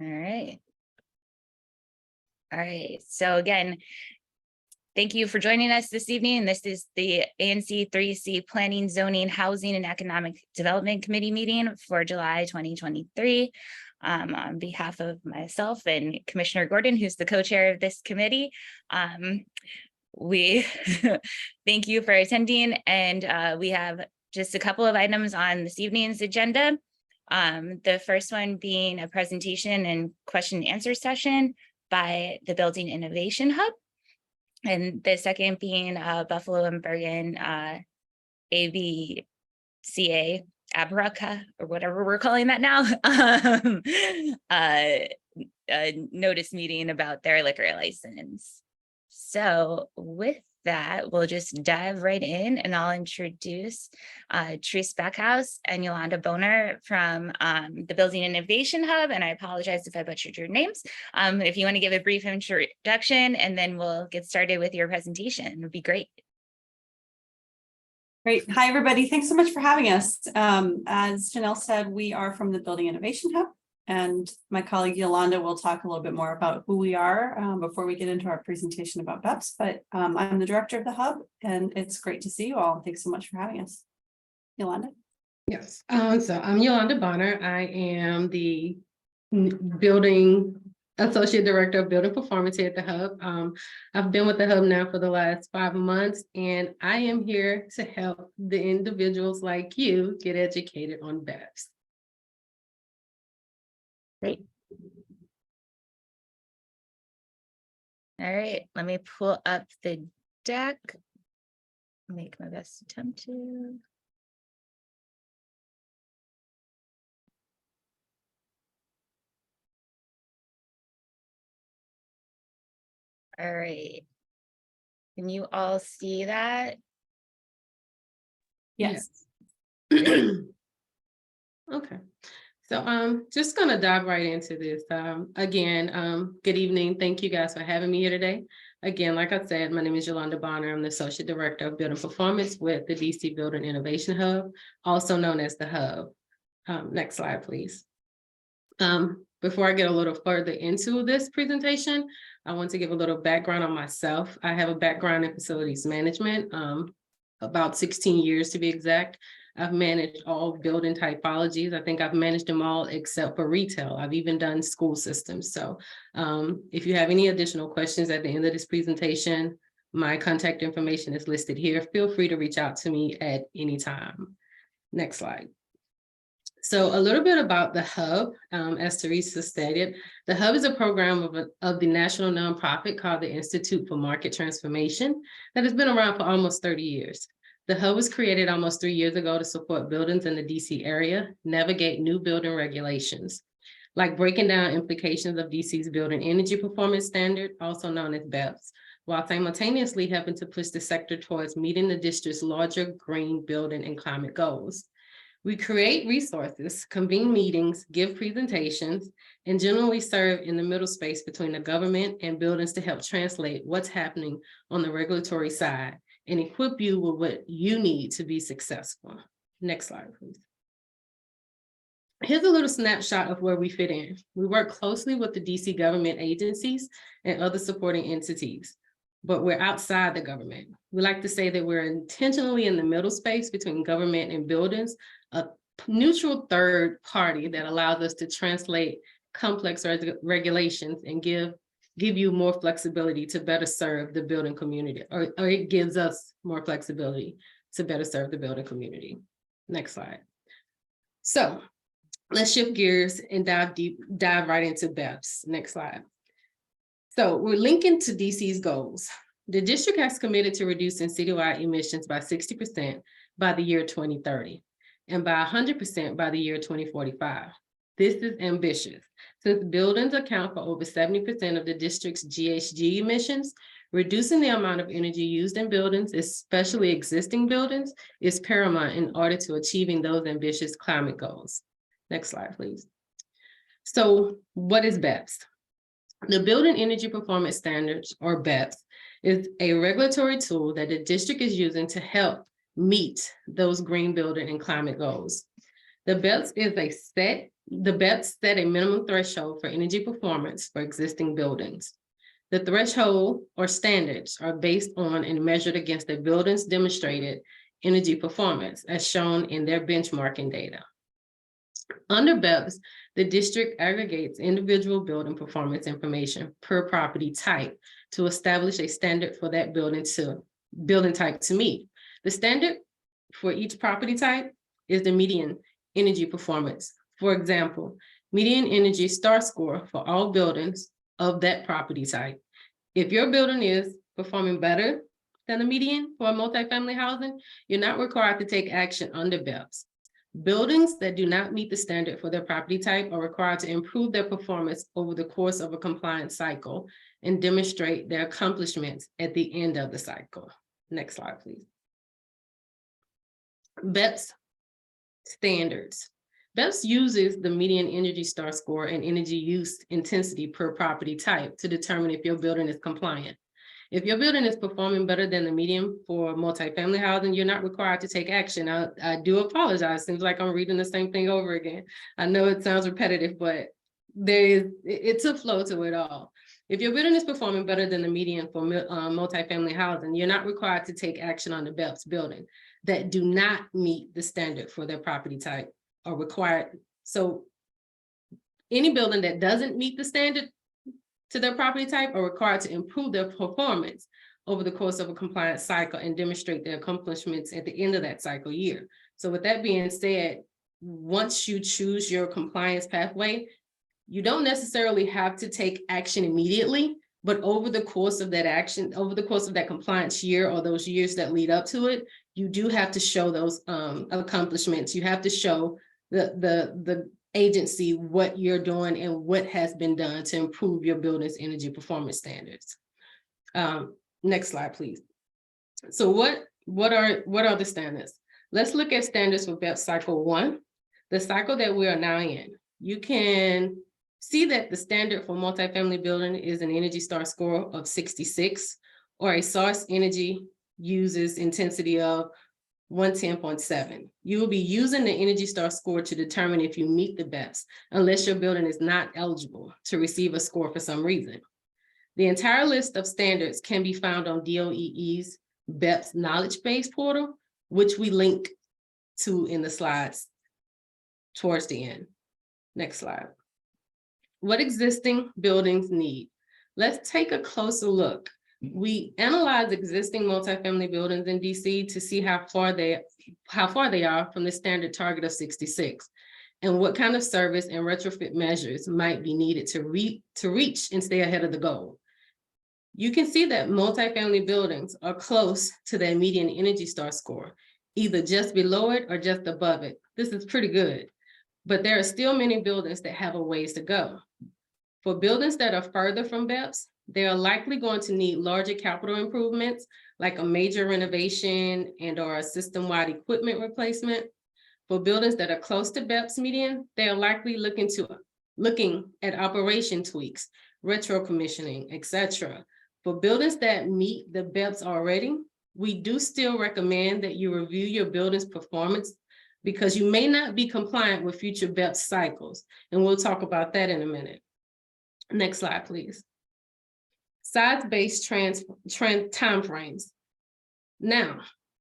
All right. All right. So again, thank you for joining us this evening. This is the ANC 3C Planning, Zoning, Housing, and Economic Development Committee meeting for July 2023. On behalf of myself and Commissioner Gordon, who's the co-chair of this committee, we thank you for attending. And we have just a couple of items on this evening's agenda. The first one being a presentation and question and answer session by the Building Innovation Hub. And the second being Buffalo and Bergen ABCA Application, or whatever we're calling that now, a notice meeting about their liquor license. So with that, we'll just dive right in, and I'll introduce Therese Backhouse and Yolanda Boner from the Building Innovation Hub. And I apologize if I butchered your names. If you want to give a brief introduction, and then we'll get started with your presentation, it would be great. Great. Hi, everybody. Thanks so much for having us. As Janelle said, we are from the Building Innovation Hub, and my colleague Yolanda will talk a little bit more about who we are before we get into our presentation about BEPS. But I'm the director of the hub, and it's great to see you all. Thanks so much for having us. Yolanda? Yes. So I'm Yolanda Bonner. I am the building associate director of building performance here at the hub. I've been with the hub now for the last 5 months, and I am here to help the individuals like you get educated on BEPS. Great. All right, let me pull up the deck. Make my best attempt to. All right. Can you all see that? Yes. Okay. So I'm just gonna dive right into this. Again, good evening. Thank you guys for having me here today. Again, like I said, my name is Yolanda Bonner. I'm the Associate Director of Building Performance with the DC Building Innovation Hub, also known as the Hub. Next slide, please. Before I get a little further into this presentation, I want to give a little background on myself. I have a background in facilities management, about 16 years to be exact. I've managed all building typologies. I think I've managed them all except for retail. I've even done school systems. So if you have any additional questions at the end of this presentation, my contact information is listed here. Feel free to reach out to me at any time. Next slide. So a little bit about the Hub. As Teresa stated, the Hub is a program of the national nonprofit called the Institute for Market Transformation that has been around for almost 30 years. The Hub was created almost 3 years ago to support buildings in the DC area, navigate new building regulations, like breaking down implications of DC's Building Energy Performance Standard, also known as BEPS, while simultaneously helping to push the sector towards meeting the district's larger green building and climate goals. We create resources, convene meetings, give presentations, and generally serve in the middle space between the government and buildings to help translate what's happening on the regulatory side and equip you with what you need to be successful. Next slide, please. Here's a little snapshot of where we fit in. We work closely with the DC government agencies and other supporting entities, but we're outside the government. We like to say that we're intentionally in the middle space between government and buildings, a neutral third party that allows us to translate complex regulations and give you more flexibility to better serve the building community, or it gives us more flexibility to better serve the building community. Next slide. So let's shift gears and dive right into BEPS. Next slide. So we're linking to DC's goals. The district has committed to reducing citywide emissions by 60% by the year 2030 and by 100% by the year 2045. This is ambitious. Since buildings account for over 70% of the district's GHG emissions, reducing the amount of energy used in buildings, especially existing buildings, is paramount in order to achieving those ambitious climate goals. Next slide, please. So what is BEPS? The Building Energy Performance Standards, or BEPS, is a regulatory tool that the district is using to help meet those green building and climate goals. The BEPS is a set The BEPS set a minimum threshold for energy performance for existing buildings. The threshold or standards are based on and measured against the building's demonstrated energy performance as shown in their benchmarking data. Under BEPS, the district aggregates individual building performance information per property type to establish a standard for that building type to meet. The standard for each property type is the median energy performance. For example, median energy star score for all buildings of that property type. If your building is performing better than the median for multifamily housing, you're not required to take action under BEPS. Buildings that do not meet the standard for their property type are required to improve their performance over the course of a compliance cycle and demonstrate their accomplishments at the end of the cycle. Next slide, please. BEPS standards. BEPS uses the median energy star score and energy use intensity per property type to determine if your building is compliant. If your building is performing better than the median for multifamily housing, you're not required to take action. I do apologize. Seems like I'm reading the same thing over again. I know it sounds repetitive, but it's a flow to it all. If your building is performing better than the median for multifamily housing, you're not required to take action on the BEPS building that do not meet the standard for their property type are required. So any building that doesn't meet the standard to their property type are required to improve their performance over the course of a compliance cycle and demonstrate their accomplishments at the end of that cycle year. So with that being said, once you choose your compliance pathway, you don't necessarily have to take action immediately, but over the course of that action, over the course of that compliance year or those years that lead up to it, you do have to show those accomplishments. You have to show the agency what you're doing and what has been done to improve your building's energy performance standards. Next slide, please. So what are the standards? Let's look at standards for BEPS cycle 1, the cycle that we are now in. You can see that the standard for multifamily building is an energy star score of 66 or a source energy uses intensity of 110.7. You will be using the Energy Star score to determine if you meet the BEPS, unless your building is not eligible to receive a score for some reason. The entire list of standards can be found on DOEE's BEPS knowledge base portal, which we link to in the slides towards the end. Next slide. What existing buildings need? Let's take a closer look. We analyze existing multifamily buildings in DC to see how far they are from the standard target of 66 and what kind of service and retrofit measures might be needed to reach and stay ahead of the goal. You can see that multifamily buildings are close to their median Energy Star score, either just below it or just above it. This is pretty good, but there are still many buildings that have a ways to go. For buildings that are further from BEPS, they are likely going to need larger capital improvements, like a major renovation and or a system-wide equipment replacement. For buildings that are close to BEPS median, they are likely looking at operation tweaks, retro commissioning, etc. For buildings that meet the BEPS already, we do still recommend that you review your building's performance because you may not be compliant with future BEPS cycles. And we'll talk about that in a minute. Next slide, please. Size-based timeframes. Now,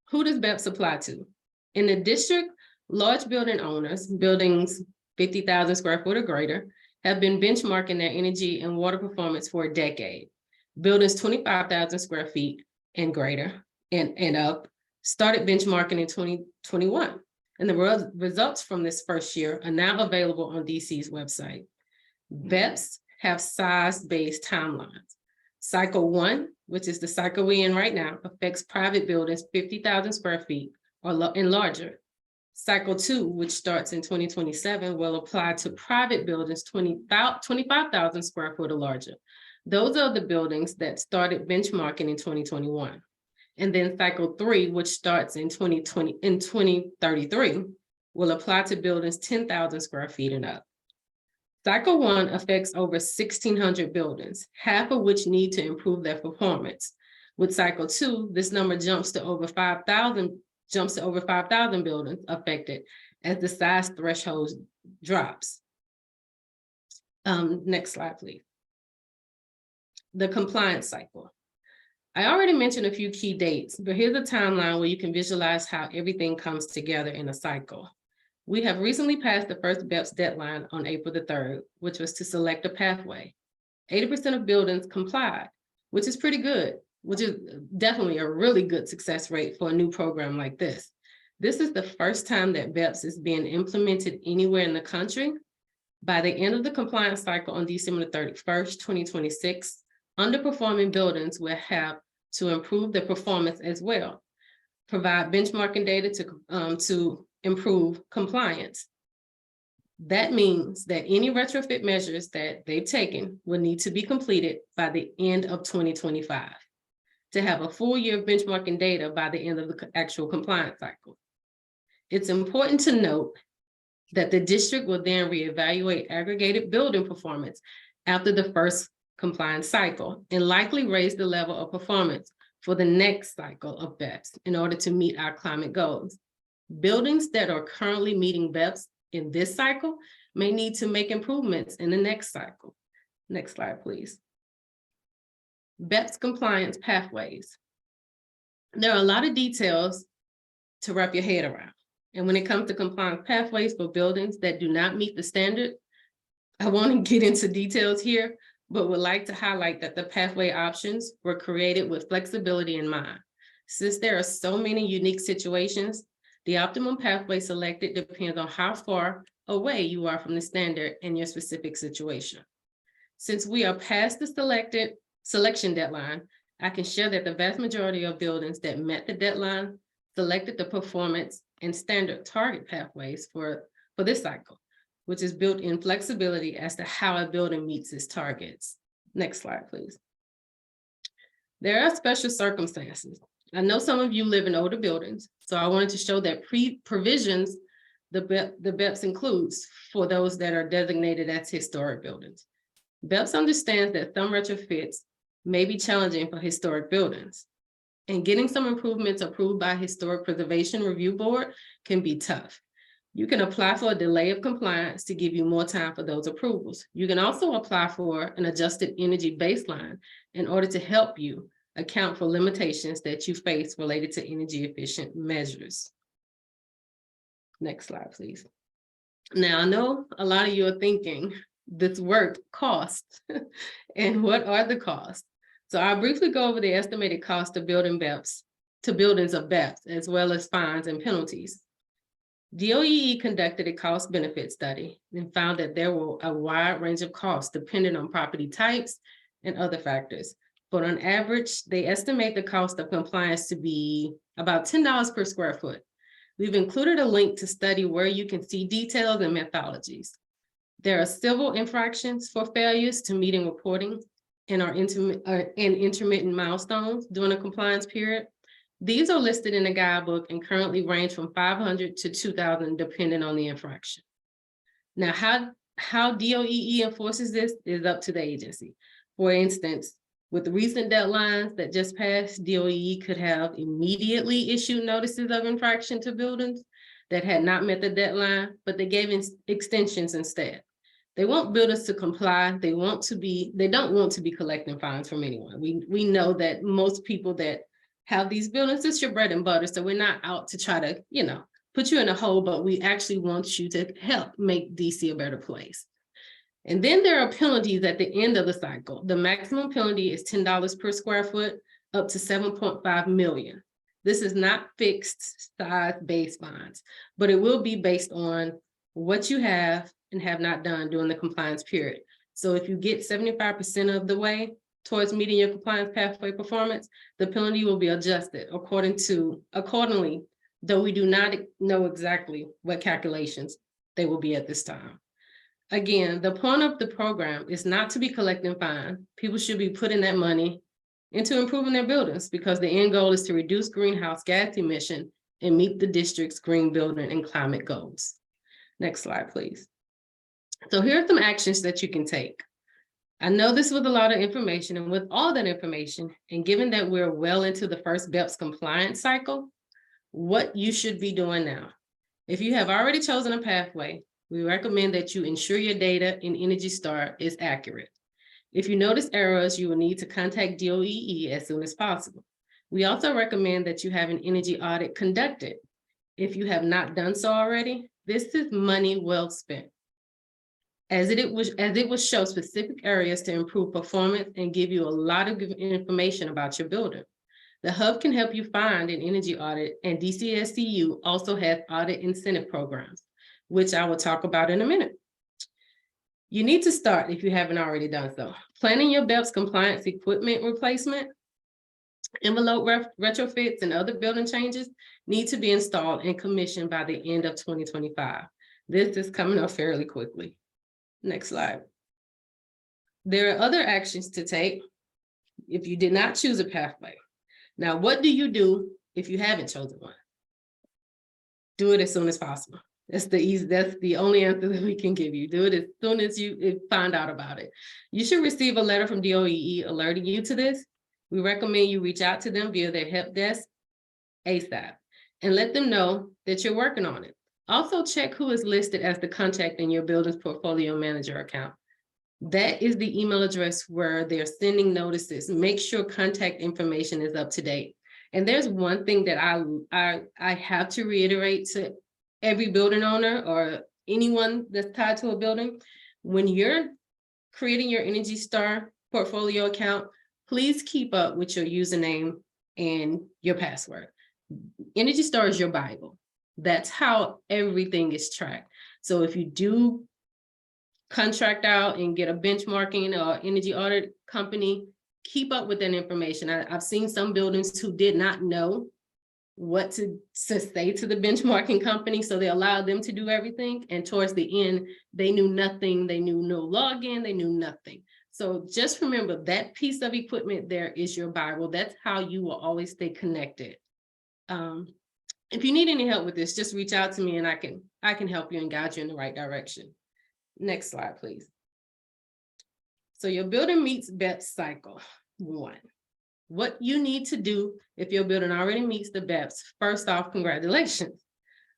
who does BEPS apply to? In the district, large building owners, buildings 50,000 square foot or greater, have been benchmarking their energy and water performance for a decade. Buildings 25,000 square feet and greater and up started benchmarking in 2021. And the results from this first year are now available on DC's website. BEPS have size-based timelines. Cycle 1, which is the cycle we're in right now, affects private buildings 50,000 square feet and larger. Cycle 2, which starts in 2027, will apply to private buildings 25,000 square foot or larger. Those are the buildings that started benchmarking in 2021. And then cycle 3, which starts in 2033, will apply to buildings 10,000 square feet and up. Cycle 1 affects over 1,600 buildings, half of which need to improve their performance. With cycle 2, this number jumps to over 5,000 buildings affected as the size threshold drops. Next slide, please. The compliance cycle. I already mentioned a few key dates, but here's a timeline where you can visualize how everything comes together in a cycle. We have recently passed the first BEPS deadline on April the 3rd, which was to select a pathway. 80% of buildings complied, which is pretty good, which is definitely a really good success rate for a new program like this. This is the first time that BEPS is being implemented anywhere in the country. By the end of the compliance cycle on December 31st, 2026, underperforming buildings will have to improve their performance as well, provide benchmarking data to improve compliance. That means that any retrofit measures that they've taken will need to be completed by the end of 2025 to have a full year of benchmarking data by the end of the actual compliance cycle. It's important to note that the district will then reevaluate aggregated building performance after the first compliance cycle and likely raise the level of performance for the next cycle of BEPS in order to meet our climate goals. Buildings that are currently meeting BEPS in this cycle may need to make improvements in the next cycle. Next slide, please. BEPS compliance pathways. There are a lot of details to wrap your head around. And when it comes to compliance pathways for buildings that do not meet the standard, I want to get into details here, but would like to highlight that the pathway options were created with flexibility in mind. Since there are so many unique situations, the optimum pathway selected depends on how far away you are from the standard in your specific situation. Since we are past the selection deadline, I can share that the vast majority of buildings that met the deadline selected the performance and standard target pathways for this cycle, which is built in flexibility as to how a building meets its targets. Next slide, please. There are special circumstances. I know some of you live in older buildings, so I wanted to show that provisions the BEPS includes for those that are designated as historic buildings. BEPS understands that some retrofits may be challenging for historic buildings, and getting some improvements approved by Historic Preservation Review Board can be tough. You can apply for a delay of compliance to give you more time for those approvals. You can also apply for an adjusted energy baseline in order to help you account for limitations that you face related to energy efficient measures. Next slide, please. Now, I know a lot of you are thinking this work costs and what are the costs? So I'll briefly go over the estimated cost of buildings of BEPS, as well as fines and penalties. DOEE conducted a cost benefit study and found that there were a wide range of costs depending on property types and other factors. But on average, they estimate the cost of compliance to be about $10 per square foot. We've included a link to study where you can see details and methodologies. There are civil infractions for failures to meeting reporting and intermittent milestones during a compliance period. These are listed in the guidebook and currently range from $500 to $2,000 depending on the infraction. Now, how DOEE enforces this is up to the agency. For instance, with the recent deadlines that just passed, DOEE could have immediately issued notices of infraction to buildings that had not met the deadline, but they gave extensions instead. They want builders to comply. They don't want to be collecting fines from anyone. We know that most people that have these buildings, it's your bread and butter. So we're not out to try to, put you in a hole, but we actually want you to help make DC a better place. And then there are penalties at the end of the cycle. The maximum penalty is $10 per square foot, up to $7.5 million. This is not fixed size base fines, but it will be based on what you have and have not done during the compliance period. So if you get 75% of the way towards meeting your compliance pathway performance, the penalty will be adjusted accordingly, though we do not know exactly what calculations they will be at this time. Again, the point of the program is not to be collecting fines. People should be putting that money into improving their buildings because the end goal is to reduce greenhouse gas emission and meet the district's green building and climate goals. Next slide, please. So here are some actions that you can take. I know this was a lot of information, and with all that information, and given that we're well into the first BEPS compliance cycle, what you should be doing now. If you have already chosen a pathway, We recommend that you ensure your data in Energy Star is accurate. If you notice errors, you will need to contact DOEE as soon as possible. We also recommend that you have an energy audit conducted. If you have not done so already, this is money well spent, as it will show specific areas to improve performance and give you a lot of good information about your building. The hub can help you find an energy audit, and DCSCU also has audit incentive programs, which I will talk about in a minute. You need to start, if you haven't already done so, planning your BEPS compliance equipment replacement. Envelope retrofits and other building changes need to be installed and commissioned by the end of 2025. This is coming up fairly quickly. Next slide. There are other actions to take if you did not choose a pathway. Now, what do you do if you haven't chosen one? Do it as soon as possible. That's the only answer that we can give you. Do it as soon as you find out about it. You should receive a letter from DOEE alerting you to this. We recommend you reach out to them via their help desk ASAP and let them know that you're working on it. Also check who is listed as the contact in your building's portfolio manager account. That is the email address where they're sending notices. Make sure contact information is up to date. And there's one thing that I have to reiterate to every building owner or anyone that's tied to a building. When you're creating your Energy Star portfolio account, please keep up with your username and your password. Energy Star is your Bible. That's how everything is tracked. So if you do contract out and get a benchmarking or energy audit company, keep up with that information. I've seen some buildings who did not know what to say to the benchmarking company, so they allowed them to do everything. And towards the end, they knew nothing. They knew no login. They knew nothing. So just remember that piece of equipment there is your Bible. That's how you will always stay connected. If you need any help with this, just reach out to me and I can help you and guide you in the right direction. Next slide, please. So your building meets BEPS cycle 1. What you need to do if your building already meets the BEPS, first off, congratulations.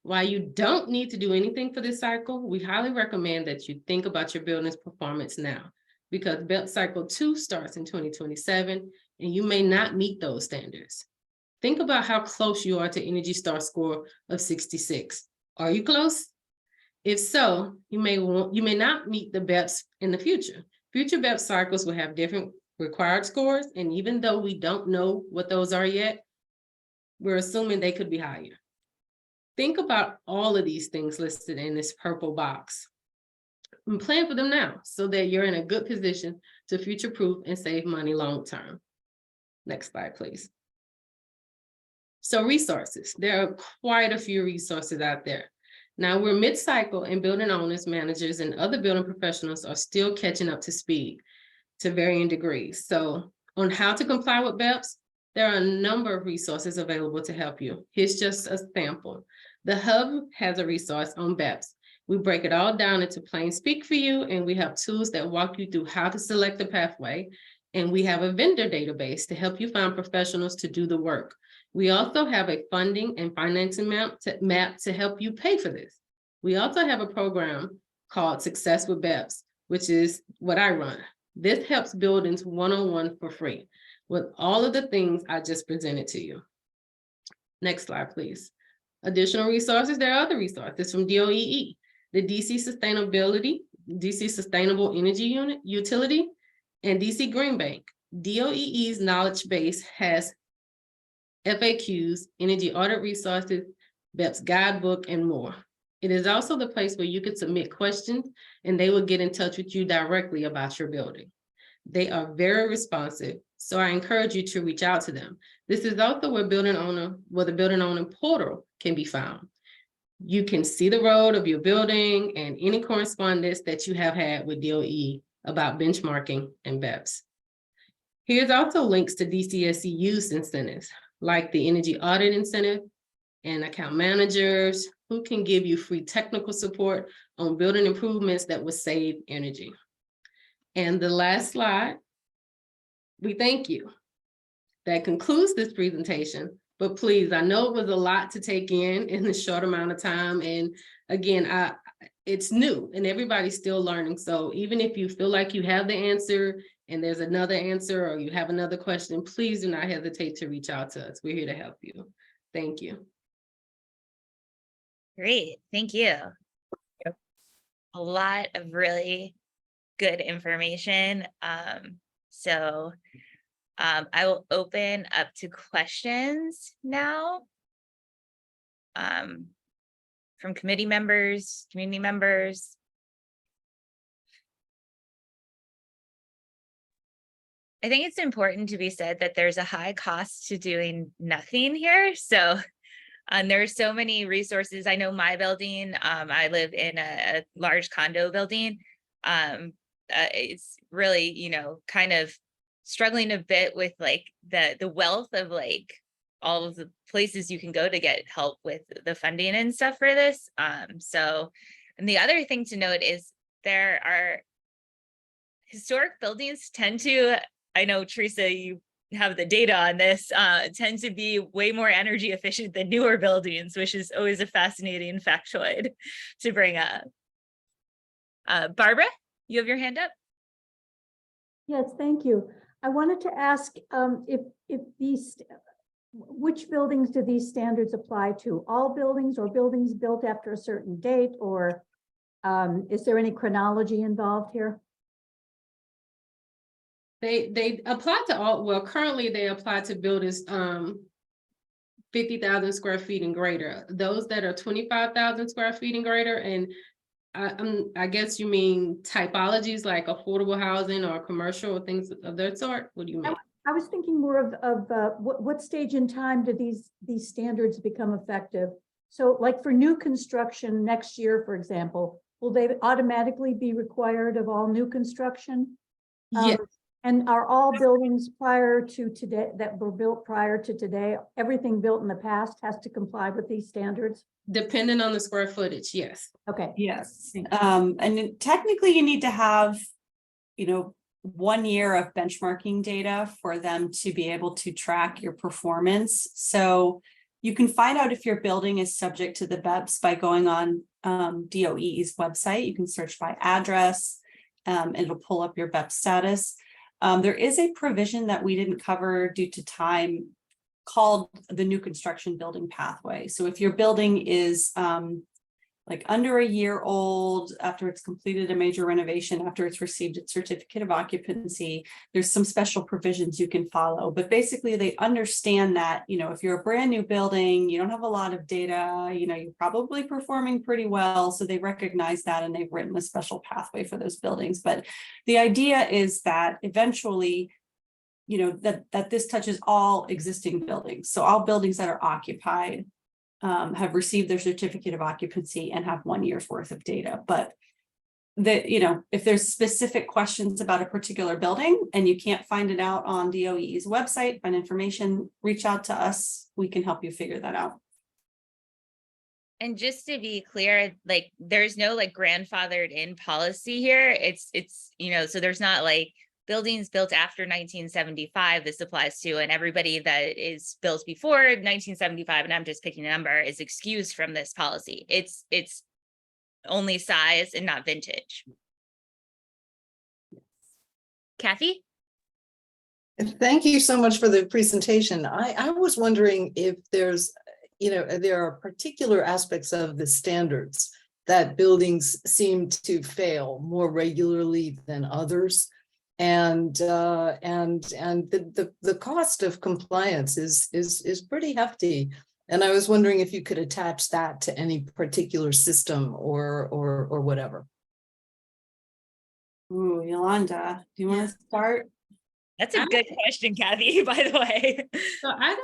While you don't need to do anything for this cycle, we highly recommend that you think about your building's performance now, because BEPS cycle 2 starts in 2027 and you may not meet those standards. Think about how close you are to Energy Star score of 66. Are you close? If so, you may not meet the BEPS in the future. Future BEPS cycles will have different required scores, and even though we don't know what those are yet, we're assuming they could be higher. Think about all of these things listed in this purple box and plan for them now so that you're in a good position to future-proof and save money long-term. Next slide, please. So resources, there are quite a few resources out there. Now we're mid-cycle and building owners, managers, and other building professionals are still catching up to speed to varying degrees. So on how to comply with BEPS, there are a number of resources available to help you. Here's just a sample. The Hub has a resource on BEPS. We break it all down into plain speak for you, and we have tools that walk you through how to select the pathway. And we have a vendor database to help you find professionals to do the work. We also have a funding and financing map to help you pay for this. We also have a program called Success with BEPS, which is what I run. This helps buildings one-on-one for free with all of the things I just presented to you. Next slide, please. Additional resources, there are other resources from DOEE, the DC Sustainable Energy Utility, and DC Green Bank. DOEE's knowledge base has FAQs, energy audit resources, BEPS guidebook, and more. It is also the place where you can submit questions and they will get in touch with you directly about your building. They are very responsive, so I encourage you to reach out to them. This is also where the building owner portal can be found. You can see the road of your building and any correspondence that you have had with DOE about benchmarking and BEPS. Here's also links to DCSCU's incentives, like the energy audit incentive and account managers who can give you free technical support on building improvements that will save energy. And the last slide, we thank you. That concludes this presentation, but please, I know it was a lot to take in a short amount of time. And again, it's new and everybody's still learning. So even if you feel like you have the answer and there's another answer or you have another question, please do not hesitate to reach out to us. We're here to help you. Thank you. Great, thank you. A lot of really good information. So I will open up to questions now. From committee members, community members. I think it's important to be said that there's a high cost to doing nothing here. So there are so many resources. I know my building, I live in a large condo building. It's really, you know, kind of struggling a bit with like the wealth of like all of the places you can go to get help with the funding and stuff for this. So, and the other thing to note is there are historic buildings tend to, I know Teresa, you have the data on this, tend to be way more energy efficient than newer buildings, which is always a fascinating factoid to bring up. Barbara, you have your hand up? Yes, thank you. I wanted to ask if these, which buildings do these standards apply to? All buildings or buildings built after a certain date, or is there any chronology involved here? They apply to all, well, currently they apply to buildings 50,000 square feet and greater. Those that are 25,000 square feet and greater, and I guess you mean typologies like affordable housing or commercial or things of that sort? What do you mean? I was thinking more of what stage in time do these standards become effective? So like for new construction next year, for example, will they automatically be required of all new construction? Yes. And are all buildings prior to today that were built prior to today, everything built in the past has to comply with these standards? Depending on the square footage, yes. Okay. Yes. And technically you need to have, you know, 1 year of benchmarking data for them to be able to track your performance. So you can find out if your building is subject to the BEPS by going on DOE's website. You can search by address, it'll pull up your BEPS status. There is a provision that we didn't cover due to time called the new construction building pathway. So if your building is like under a year old, after it's completed a major renovation, after it's received its certificate of occupancy, there's some special provisions you can follow. But basically they understand that, you know, if you're a brand new building, you don't have a lot of data, you know, you're probably performing pretty well. So they recognize that and they've written a special pathway for those buildings. But the idea is that eventually, you know, that this touches all existing buildings. So all buildings that are occupied have received their certificate of occupancy and have 1 year's worth of data. But that, you know, if there's specific questions about a particular building and you can't find it out on DOE's website, find information, reach out to us. We can help you figure that out. And just to be clear, like there's no like grandfathered in policy here. It's, you know, so there's not like buildings built after 1975 this applies to, and everybody that is built before 1975, and I'm just picking a number, is excused from this policy. It's only size and not vintage. Kathy? Thank you so much for the presentation. I was wondering if there's, you know, there are particular aspects of the standards that buildings seem to fail more regularly than others. And the cost of compliance is pretty hefty. And I was wondering if you could attach that to any particular system or whatever. Ooh, Yolanda, do you want to start? That's a good question, Kathy, by the way. So I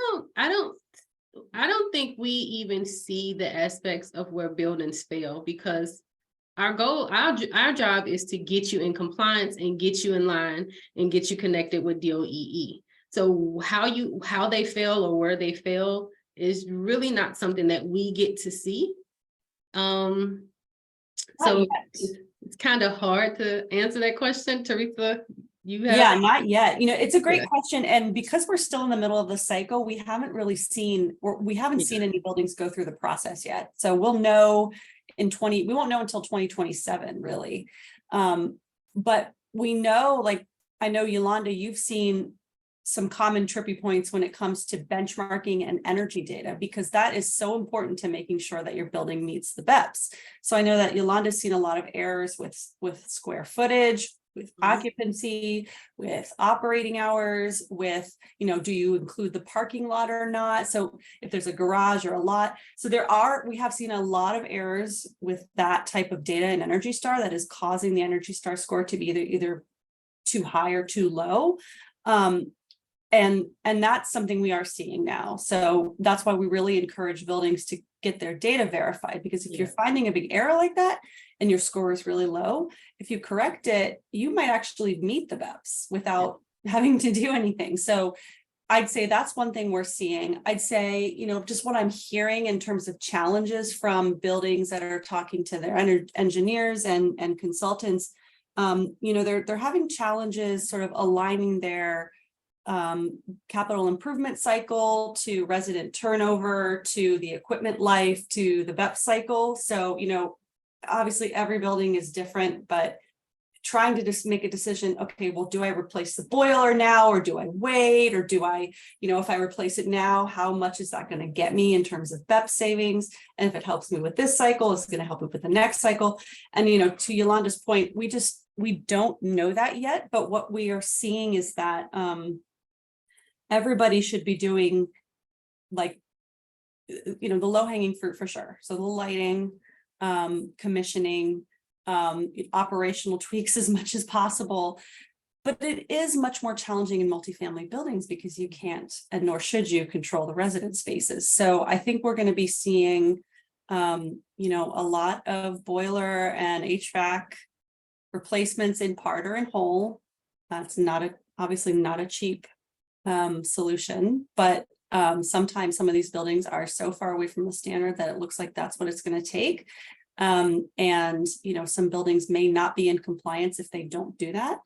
don't think we even see the aspects of where buildings fail, because our goal, our job is to get you in compliance and get you in line and get you connected with DOEE. So how they fail or where they fail is really not something that we get to see. So it's kind of hard to answer that question, Teresa. Yeah, not yet. You know, it's a great question. And because we're still in the middle of the cycle, we haven't really seen, we haven't seen any buildings go through the process yet. So we'll know we won't know until 2027, really. But we know, like, I know Yolanda, you've seen some common trippy points when it comes to benchmarking and energy data, because that is so important to making sure that your building meets the BEPS. So I know that Yolanda's seen a lot of errors with square footage, with occupancy, with operating hours, with, do you include the parking lot or not? So if there's a garage or a lot, so we have seen a lot of errors with that type of data in Energy Star that is causing the Energy Star score to be either too high or too low. And that's something we are seeing now. So that's why we really encourage buildings to get their data verified, because if you're finding a big error like that and your score is really low, if you correct it, you might actually meet the BEPS without having to do anything. So I'd say that's one thing we're seeing. I'd say, just what I'm hearing in terms of challenges from buildings that are talking to their engineers and consultants, they're having challenges sort of aligning their capital improvement cycle to resident turnover, to the equipment life, to the BEPS cycle. So, obviously every building is different, but trying to just make a decision, okay, well, do I replace the boiler now, or do I wait, or do I, if I replace it now, how much is that going to get me in terms of BEPS savings? And if it helps me with this cycle, it's going to help me with the next cycle. And, to Yolanda's point, we don't know that yet, but what we are seeing is that, everybody should be doing, like, the low-hanging fruit for sure. So the lighting, commissioning, operational tweaks as much as possible. But it is much more challenging in multifamily buildings because you can't, and nor should you, control the resident spaces. So I think we're going to be seeing, a lot of boiler and HVAC replacements in part or in whole. That's obviously not a cheap solution, but sometimes some of these buildings are so far away from the standard that it looks like that's what it's going to take. And some buildings may not be in compliance if they don't do that.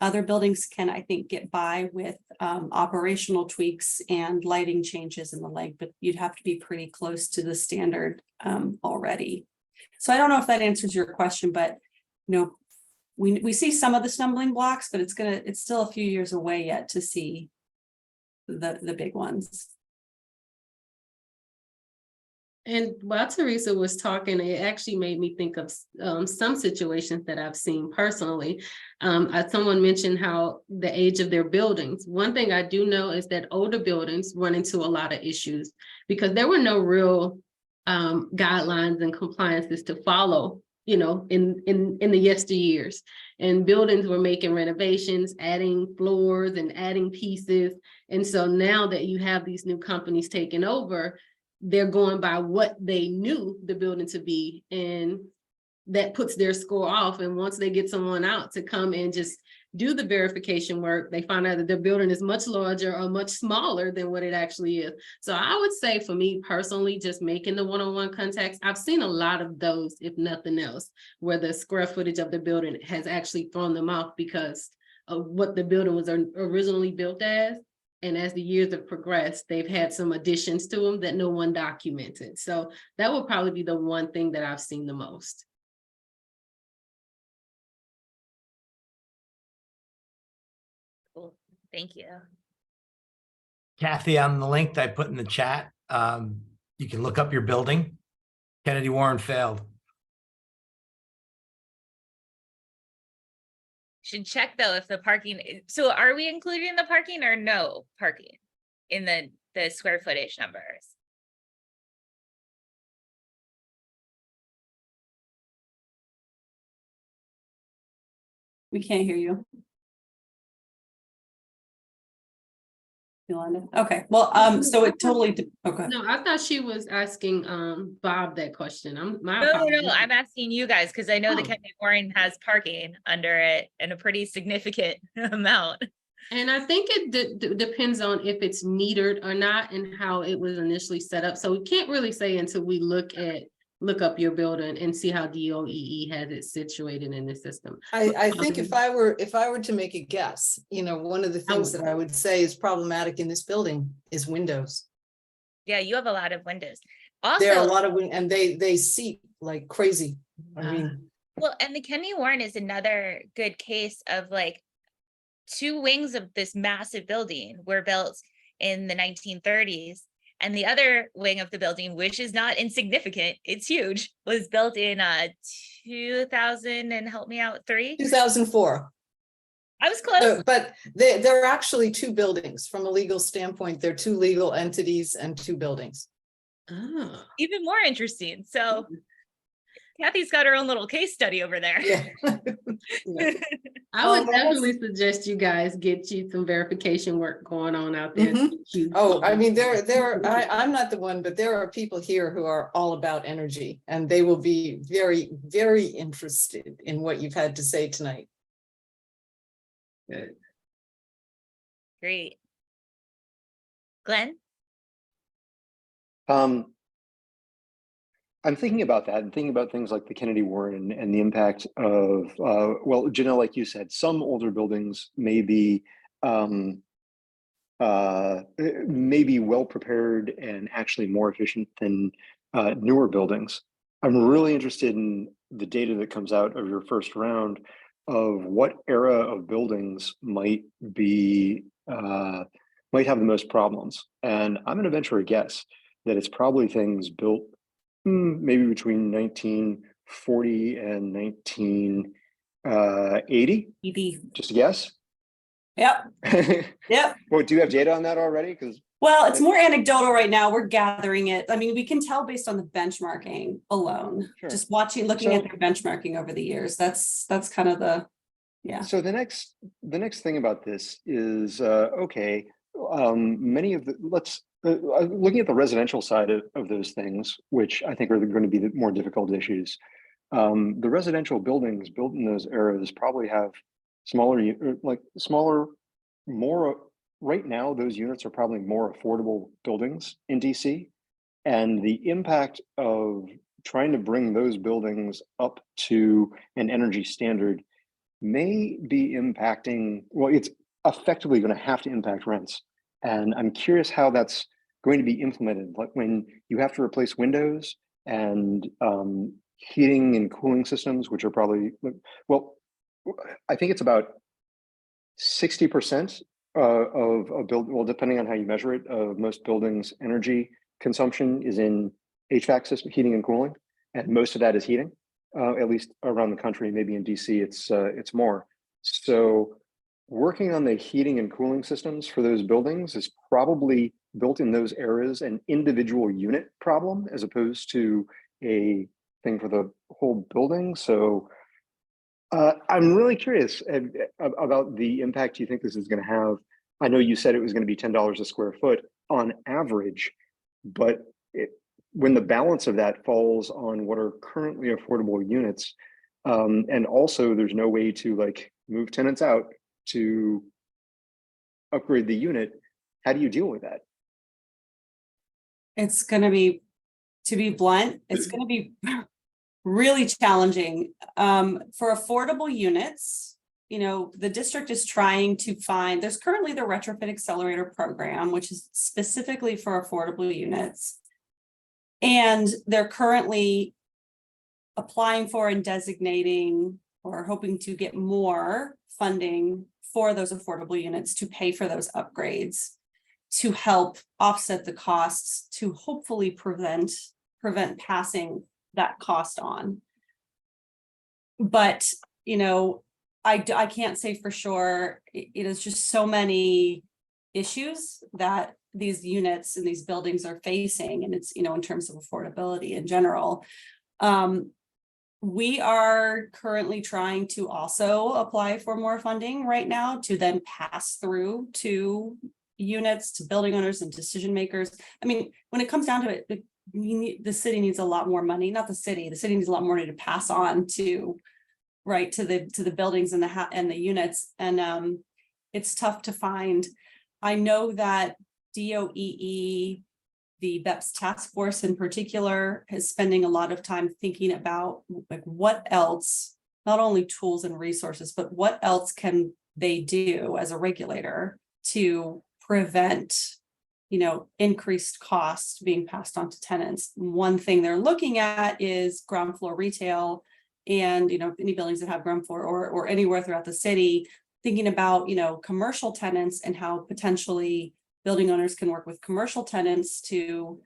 Other buildings can, I think, get by with operational tweaks and lighting changes and the like, but you'd have to be pretty close to the standard already. So I don't know if that answers your question, but we see some of the stumbling blocks, but it's still a few years away yet to see the big ones. And while Teresa was talking, it actually made me think of some situations that I've seen personally. Someone mentioned how the age of their buildings. One thing I do know is that older buildings run into a lot of issues because there were no real guidelines and compliances to follow, in the yesteryears. And buildings were making renovations, adding floors and adding pieces. And so now that you have these new companies taking over, they're going by what they knew the building to be, and that puts their score off. And once they get someone out to come and just do the verification work, they find out that their building is much larger or much smaller than what it actually is. So I would say for me personally, just making the one-on-one contacts, I've seen a lot of those, if nothing else, where the square footage of the building has actually thrown them off because of what the building was originally built as. And as the years have progressed, they've had some additions to them that no one documented. So that would probably be the one thing that I've seen the most. Cool. Thank you. Kathy, on the link that I put in the chat, you can look up your building. Kennedy Warren failed. Should check though if the parking, so are we including the parking or no parking in the square footage numbers? We can't hear you, Yolanda. Okay, well, so it totally, okay. No, I thought she was asking Bob that question. No, I'm asking you guys because I know the Oh. Kennedy Warren has parking under it and a pretty significant amount. And I think it depends on if it's metered or not and how it was initially set up. So we can't really say until we look up your building and see how DOEE has it situated in the system. I think if I were to make a guess, one of the things that I would say is problematic in this building is windows. Yeah, you have a lot of windows. There are a Also, lot of, and they seep like crazy. I mean, well, and the Kennedy Warren is another good case of like two wings of this massive building were built in the 1930s. And the other wing of the building, which is not insignificant, it's huge, was built in 2000 and help me out, 3. 2004. I was close. But they're actually two buildings from a legal standpoint. They're two legal entities and two buildings. Oh. Even more interesting. So Kathy's got her own little case study over there. Yeah. Yeah. I would Oh, definitely suggest you guys get you some verification work going on out there. Mhm. You- Oh, I mean, I'm not the one, but there are people here who are all about energy, and they will be very, very interested in what you've had to say tonight. Good. Great. Glenn? I'm thinking about that and thinking about things like the Kennedy Warren and the impact of, well, Janelle, like you said, some older buildings may be well prepared and actually more efficient than newer buildings. I'm really interested in the data that comes out of your first round of what era of buildings might have the most problems. And I'm going to venture a guess that it's probably things built maybe between 1940 and 1980. Just a guess. Yep, yep. Well, do you have data on that already? Because Well, it's more anecdotal right now. We're gathering it. I mean, we can tell based on the benchmarking alone, Sure. just looking at their benchmarking over the years. That's kind of the, yeah. So the next thing about this is okay. Many of the looking at the residential side of those things, which I think are going to be the more difficult issues. The residential buildings built in those eras probably have smaller, more. Right now, those units are probably more affordable buildings in DC, and the impact of trying to bring those buildings up to an energy standard may be impacting, well, it's effectively going to have to impact rents. And I'm curious how that's going to be implemented. Like when you have to replace windows and heating and cooling systems, which are probably, well, I think it's about 60% of a build, well, depending on how you measure it, of most buildings' energy consumption is in HVAC system, heating and cooling, and most of that is heating. At least around the country, maybe in DC, it's more. So working on the heating and cooling systems for those buildings is probably built in those areas an individual unit problem as opposed to a thing for the whole building. So I'm really curious about the impact you think this is going to have. I know you said it was going to be $10 a square foot on average, but when the balance of that falls on what are currently affordable units, and also there's no way to like move tenants out to upgrade the unit, how do you deal with that? It's going to be, to be blunt, it's going to be really challenging. For affordable units, you know, the district is trying to find, there's currently the retrofit accelerator program, which is specifically for affordable units. And they're currently applying for and designating or hoping to get more funding for those affordable units to pay for those upgrades, to help offset the costs, to hopefully prevent passing that cost on. But, you know, I can't say for sure. It is just so many issues that these units and these buildings are facing, and it's, you know, in terms of affordability in general. We are currently trying to also apply for more funding right now to then pass through to units, to building owners and decision makers. I mean, when it comes down to it, the city needs a lot more money, not the city needs a lot more money to pass on to, right, to the buildings and the units. And it's tough to find. I know that DOEE, the BEPS task force in particular, is spending a lot of time thinking about like what else, not only tools and resources, but what else can they do as a regulator to prevent, increased costs being passed on to tenants. One thing they're looking at is ground floor retail, and any buildings that have ground floor or anywhere throughout the city, thinking about commercial tenants and how potentially building owners can work with commercial tenants to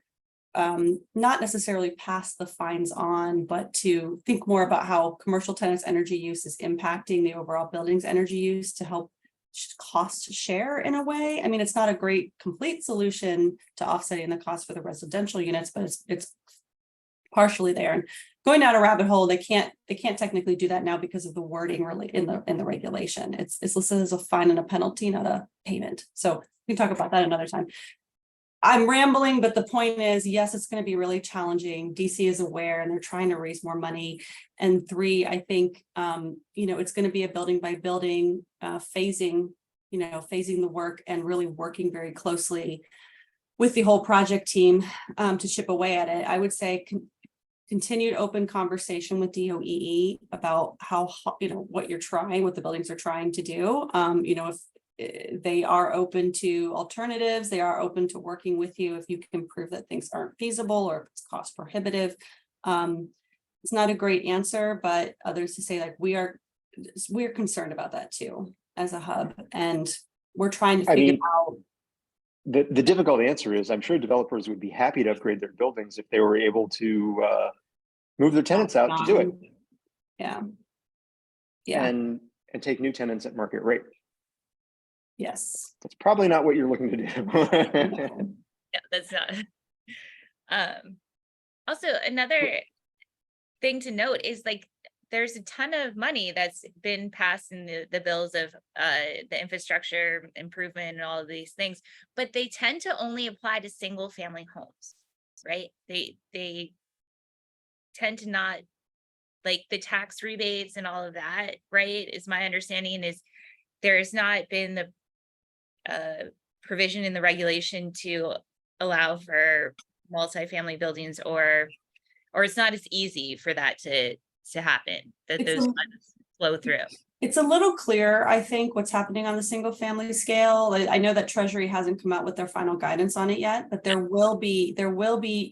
not necessarily pass the fines on, but to think more about how commercial tenants' energy use is impacting the overall building's energy use to help cost share in a way. I mean, it's not a great complete solution to offsetting the cost for the residential units, but it's partially there. And going down a rabbit hole, they can't technically do that now because of the wording really in the regulation. It's listed as a fine and a penalty, not a payment. So we can talk about that another time. I'm rambling, but the point is, yes, it's going to be really challenging. DC is aware and they're trying to raise more money. And 3, I think, it's going to be a building by building phasing the work and really working very closely with the whole project team to chip away at it. I would say continued open conversation with DOEE about how, what the buildings are trying to do. If they are open to alternatives, they are open to working with you if you can prove that things aren't feasible or if it's cost prohibitive. It's not a great answer, but others to say, like, we're concerned about that too as a hub, and we're trying to figure out. The difficult answer is, I'm sure developers would be happy to upgrade their buildings if they were able to move their tenants out to do it. Yeah. And take new tenants at market rate. Yes. That's probably not what you're looking to do. No. No, that's not. Also, another thing to note is, like, there's a ton of money that's been passed in the bills of the infrastructure improvement and all of these things, but they tend to only apply to single family homes, right? They tend to not, like, the tax rebates and all of that, right? Is my understanding is there's not been the provision in the regulation to allow for multifamily buildings, or it's not as easy for that to happen, that those funds flow through. It's a little clearer, I think, what's happening on the single family scale. I know that Treasury hasn't come out with their final guidance on it yet, but there will be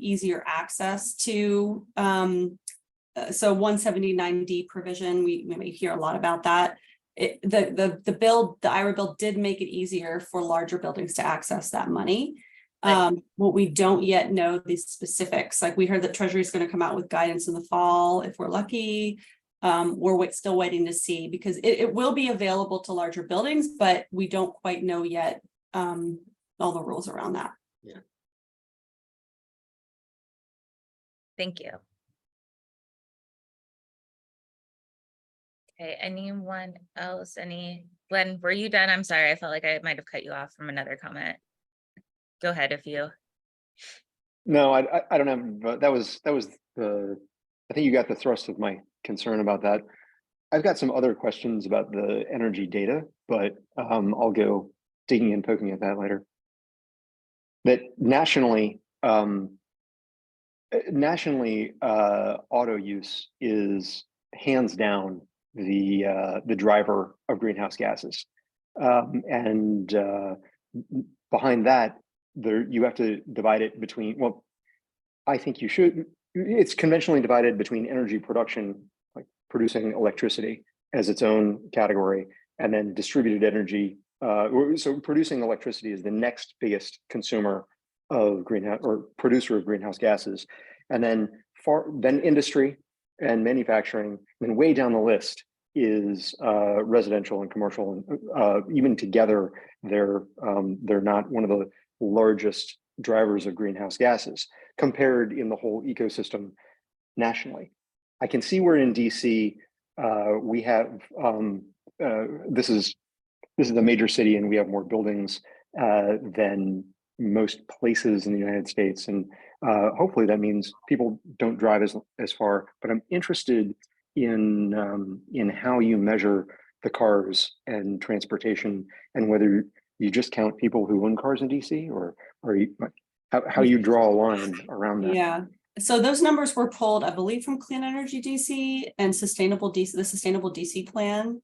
easier access to so 179D provision. We may hear a lot about that. The IRA bill did make it easier for larger buildings to access that money. What we don't yet know the specifics, like we heard that Treasury is going to come out with guidance in the fall if we're lucky. We're still waiting to see, because it will be available to larger buildings, but we don't quite know yet all the rules around that. Yeah. Thank you. Okay, anyone else? Glenn, were you done? I'm sorry, I felt like I might have cut you off from another comment. Go ahead if you. No, I don't have, but that was the, I think you got the thrust of my concern about that. I've got some other questions about the energy data, but I'll go digging and poking at that later. That nationally, auto use is hands down the driver of greenhouse gases, and behind that, you have to divide it between, well, I think you should, it's conventionally divided between energy production, like producing electricity as its own category, and then distributed energy. So producing electricity is the next biggest consumer of greenhouse, or producer of greenhouse gases. And then industry and manufacturing, and way down the list is residential and commercial, and even together, they're not one of the largest drivers of greenhouse gases compared in the whole ecosystem nationally. I can see where in DC we have this is a major city, and we have more buildings than most places in the United States, and hopefully that means people don't drive as far. But I'm interested in how you measure the cars and transportation, and whether you just count people who own cars in DC, or how you draw a line around that. Yeah. So those numbers were pulled, I believe, from Clean Energy DC and Sustainable DC, the Sustainable DC plan.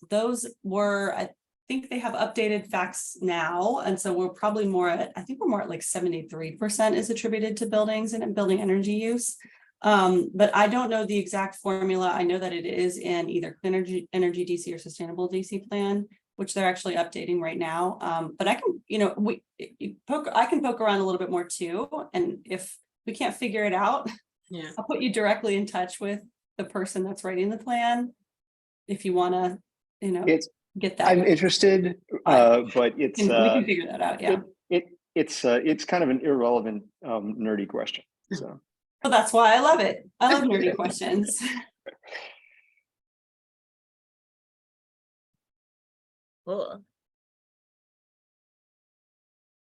Those were, think they have updated facts now, and so we're probably more at, I think we're more at like 73% is attributed to buildings and building energy use. But I don't know the exact formula. I know that it is in either Clean energy DC or sustainable DC plan, which they're actually updating right now. But I can, I can poke around a little bit more too. And if we can't figure it out, Yeah. I'll put you directly in touch with the person that's writing the plan. If you want to, get that. I'm interested, but it's we can figure that out. Yeah. It's kind of an irrelevant, nerdy question. So. Well, that's why I love it. I love nerdy questions. Cool.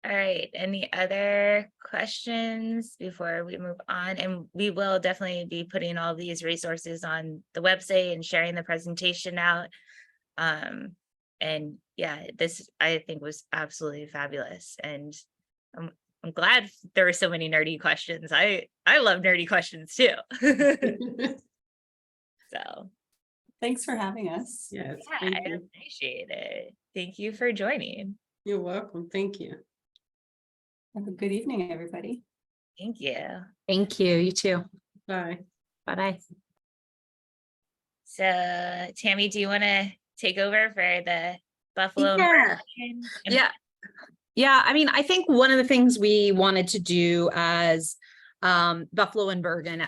All right, any other questions before we move on? And we will definitely be putting all these resources on the website and sharing the presentation out. And yeah, this I think was absolutely fabulous. And I'm glad there were so many nerdy questions. I love nerdy questions too. So Thanks for having us. Yes, yeah, thank I you. appreciate it. Thank you for joining. You're welcome. Thank you. Have a good evening, everybody. Thank you. Thank you. You too. Bye. Bye-bye. So Tammy, do you want to take over for the Buffalo? and Yeah. Bergen? And- Yeah. I mean, I think one of the things we wanted to do as Buffalo and Bergen,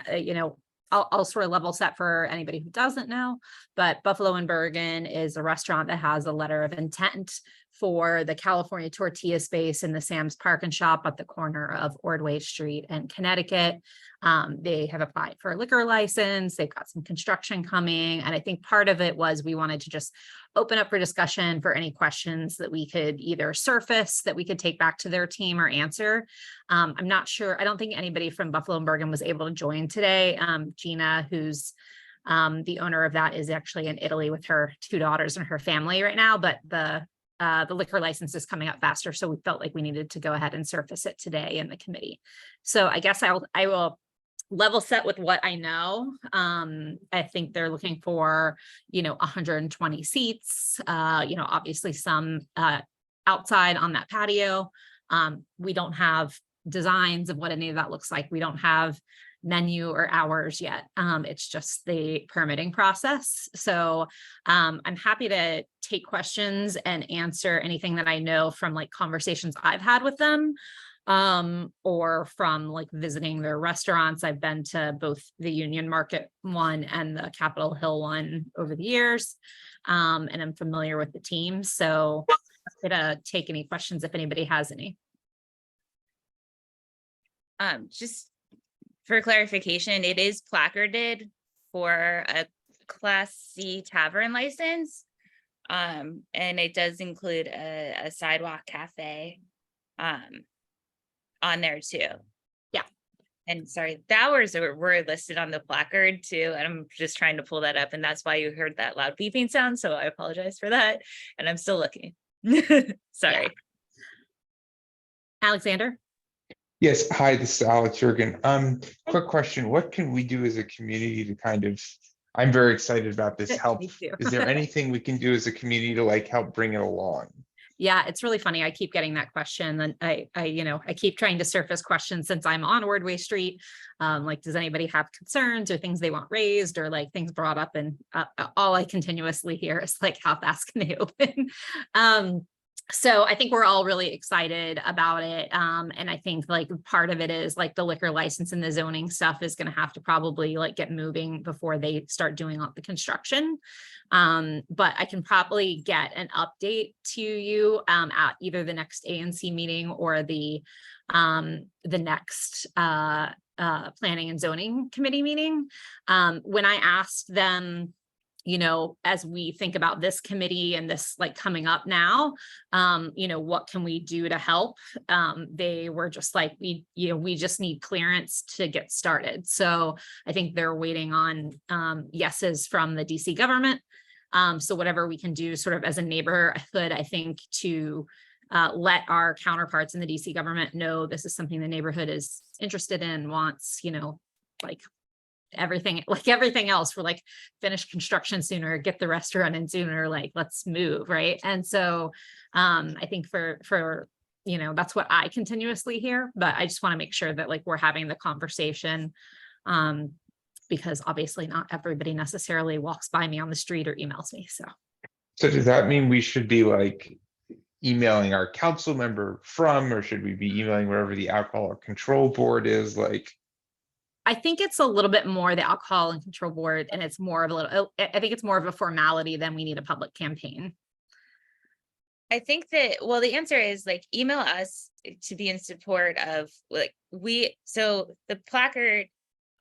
I'll sort of level set for anybody who doesn't know, but Buffalo and Bergen is a restaurant that has a letter of intent for the California tortilla space in the Sam's Park and Shop at the corner of Ordway Street and Connecticut. They have applied for a liquor license. They've got some construction coming. And I think part of it was we wanted to just open up for discussion for any questions that we could either surface that we could take back to their team or answer. I'm not sure. I don't think anybody from Buffalo and Bergen was able to join today. Gina, who's the owner of that, is actually in Italy with her 2 daughters and her family right now, but the liquor license is coming up faster. So we felt like we needed to go ahead and surface it today in the committee. So I guess I will level set with what I know. I think they're looking for, 120 seats, obviously some outside on that patio. We don't have designs of what any of that looks like. We don't have menu or hours yet. It's just the permitting process. So I'm happy to take questions and answer anything that I know from like conversations I've had with them, or from like visiting their restaurants. I've been to both the Union Market one and the Capitol Hill one over the years, and I'm familiar with the team. So I'm gonna take any questions if anybody has any. Just for clarification, it is placarded for a Class C tavern license. And it does include a sidewalk cafe on there too. Yeah. And sorry, the hours were listed on the placard too. And I'm just trying to pull that up, and that's why you heard that loud beeping sound. So I apologize for that. And I'm still looking. Sorry. Yeah. Alexander? Yes, hi, this is Alex Bergen. Quick question. What can we do as a community to kind of, I'm very excited about this help. Me too. Is there anything we can do as a community to like help bring it along? Yeah, it's really funny. I keep getting that question, and I keep trying to surface questions since I'm on Ordway Street. Like, does anybody have concerns or things they want raised or like things brought up? And all I continuously hear is like, how fast can they open? So I think we're all really excited about it. And I think like part of it is like the liquor license and the zoning stuff is going to have to probably like get moving before they start doing all the construction. But I can probably get an update to you at either the next ANC meeting or the next planning and zoning committee meeting. When I asked them, as we think about this committee and this like coming up now, what can we do to help? They were just like, we just need clearance to get started. So I think they're waiting on yeses from the DC government. So whatever we can do sort of as a neighborhood, I think, to let our counterparts in the DC government know this is something the neighborhood is interested in, wants, like everything, like everything else, we're like finish construction sooner, get the restaurant in sooner, like let's move, right? And so I think for you know, that's what I continuously hear, but I just want to make sure that like we're having the conversation. Because obviously not everybody necessarily walks by me on the street or emails me, so. So does that mean we should be like emailing our council member from, or should we be emailing wherever the alcohol control board is? Like, I think it's a little bit more the alcohol and control board, and it's more of a little, I think it's more of a formality than we need a public campaign. I think that, well, the answer is like, email us to be in support of like, so the placard,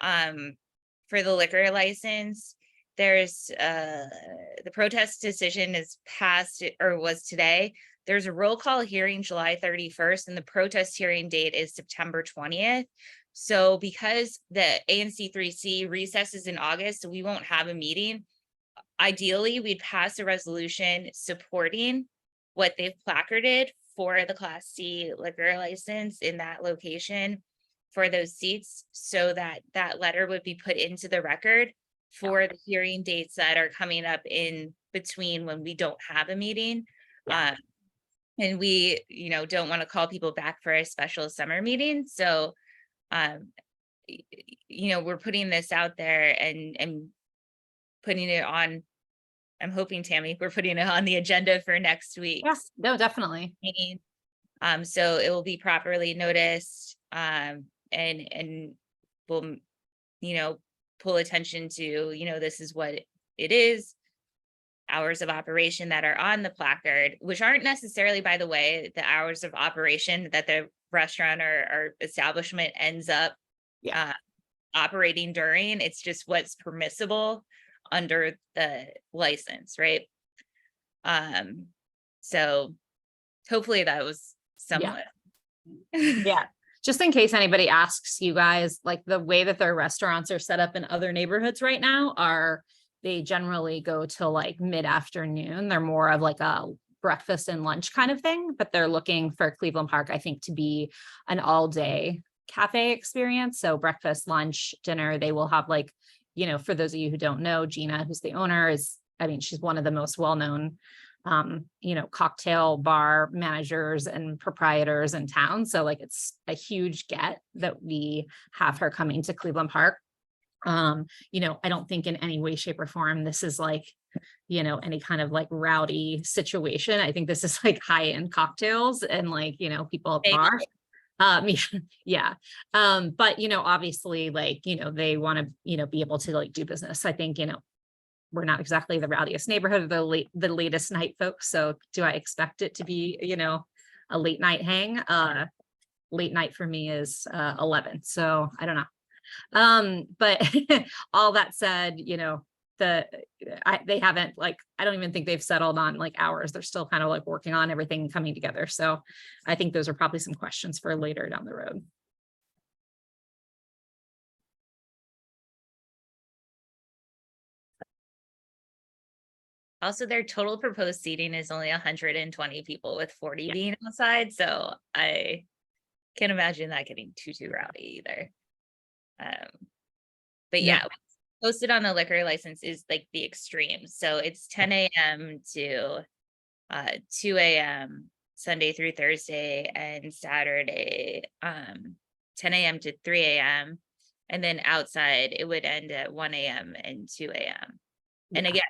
for the liquor license, there's, the protest decision is passed or was today. There's a roll call hearing July 31st and the protest hearing date is September 20th. So because the ANC 3C recesses in August, we won't have a meeting. Ideally, we'd pass a resolution supporting what they've placarded for the Class C liquor license in that location for those seats, so that that letter would be put into the record for the hearing dates that are coming up in between when we don't have a meeting. And we, you know, don't want to call people back for a special summer meeting. So, you know, we're putting this out there and putting it on. I'm hoping, Tammy, we're putting it on the agenda for next week. Yes, no, definitely. Meeting. So it will be properly noticed, and we'll, you know, pull attention to, you know, this is what it is. Hours of operation that are on the placard, which aren't necessarily, by the way, the hours of operation that the restaurant or establishment ends up operating during. It's just what's permissible under the license, right? So hopefully that was somewhat. Yeah. Just in case anybody asks you guys, like the way that their restaurants are set up in other neighborhoods right now are, they generally go till like mid-afternoon. They're more of like a breakfast and lunch kind of thing, but they're looking for Cleveland Park, I think, to be an all-day cafe experience. So breakfast, lunch, dinner, they will have like, you know, for those of you who don't know, Gina, who's the owner, is, I mean, she's one of the most well-known, you know, cocktail bar managers and proprietors in town. So like, it's a huge get that we have her coming to Cleveland Park. You know, I don't think in any way, shape, or form this is like, you know, any kind of like rowdy situation. I think this is like high-end cocktails and like, you know, people at the bar. Yeah. But, you know, obviously, like, you know, they want to, you know, be able to like do business. I think, you know, we're not exactly the rowdiest neighborhood or the latest night folks. So do I expect it to be, you know, a late night hang? Late night for me is 11. So I don't know. But all that said, you know, they haven't, like, I don't even think they've settled on like hours. They're still kind of like working on everything coming together. So I think those are probably some questions for later down the road. Also, their total proposed seating is only 120 people with 40 being outside. So I can't imagine that getting too rowdy either. But yeah, posted on the liquor license is like the extreme. So it's 10 a.m. to 2 a.m. Sunday through Thursday, and Saturday 10 a.m. to 3 a.m. And then outside it would end at 1 a.m. and 2 a.m. And again,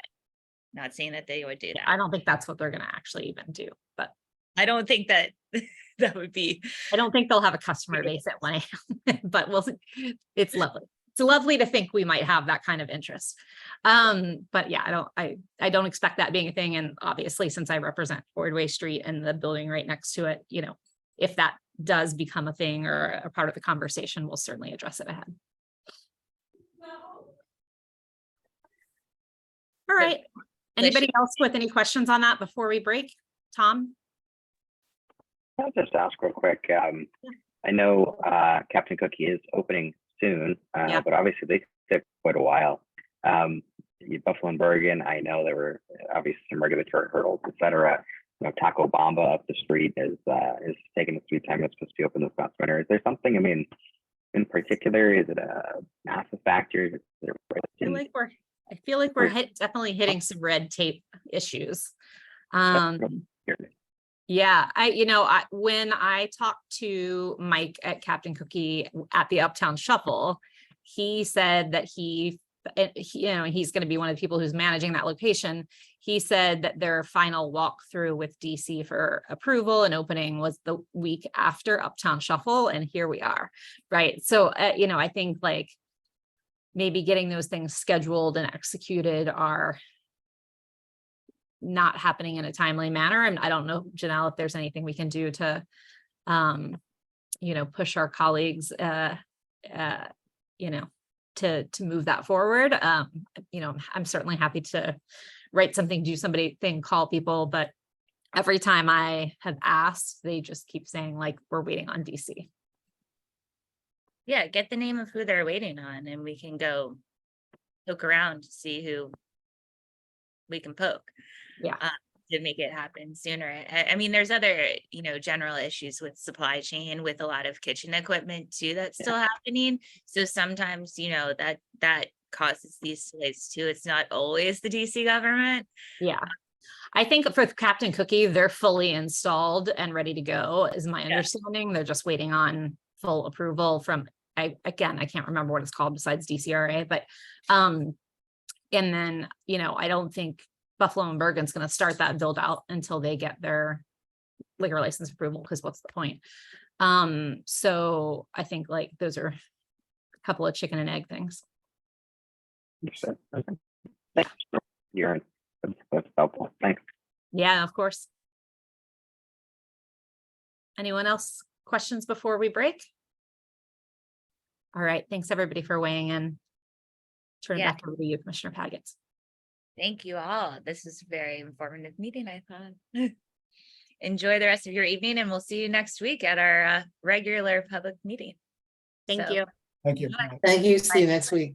not saying that they would do that. I don't think that's what they're going to actually even do, but I don't think that that would be. I don't think they'll have a customer base at 1 a.m. But we'll see. It's lovely. It's lovely to think we might have that kind of interest. But yeah, I don't expect that being a thing. And obviously, since I represent Ordway Street and the building right next to it, you know, if that does become a thing or a part of the conversation, we'll certainly address it ahead. All right. Anybody else with any questions on that before we break? Tom? I'll just ask real quick. I know Captain Cookie is opening soon, but obviously they took quite a while. Buffalo and Bergen, I know there were obviously some regulatory hurdles, et cetera. You know, Taco Bamba up the street is taking its sweet time. It's supposed to be open this past winter. Is there something? I mean, in particular? Is it a massive factor? Is it I feel like we're Or- definitely hitting some red tape issues. That's Yeah, when I talked to Mike at Captain Cookie at the Uptown Shuffle, he said that he's going to be one of the people who's managing that location. He said that their final walkthrough with DC for approval and opening was the week after Uptown Shuffle, and here we are, right? So, I think like maybe getting those things scheduled and executed are not happening in a timely manner. And I don't know, Janelle, if there's anything we can do to, push our colleagues, to move that forward. I'm certainly happy to write something, do something, call people, but every time I have asked, they just keep saying like, we're waiting on DC. Yeah, get the name of who they're waiting on and we can go poke around to see who we can poke. Yeah. To make it happen sooner. I mean, there's other, general issues with supply chain with a lot of kitchen equipment too that's still happening. So sometimes, that causes these delays too. It's not always the DC government. Yeah. I think for Captain Cookie, they're fully installed and ready to go, is my understanding. They're just waiting on full approval from, I can't remember what it's called besides DCRA, but, and then, I don't think Buffalo and Bergen's going to start that build out until they get their liquor license approval, because what's the point? So I think like those are a couple of chicken and egg things. Okay. Thanks. That's helpful. Thanks. Yeah, of course. Anyone else? Questions before we break? All right. Thanks everybody for weighing in. Turn it back over to you, Commissioner Paget. Thank you all. This is a very informative meeting, I thought. Enjoy the rest of your evening and we'll see you next week at our regular public meeting. Thank you. Thank you. Thank you. See you next week.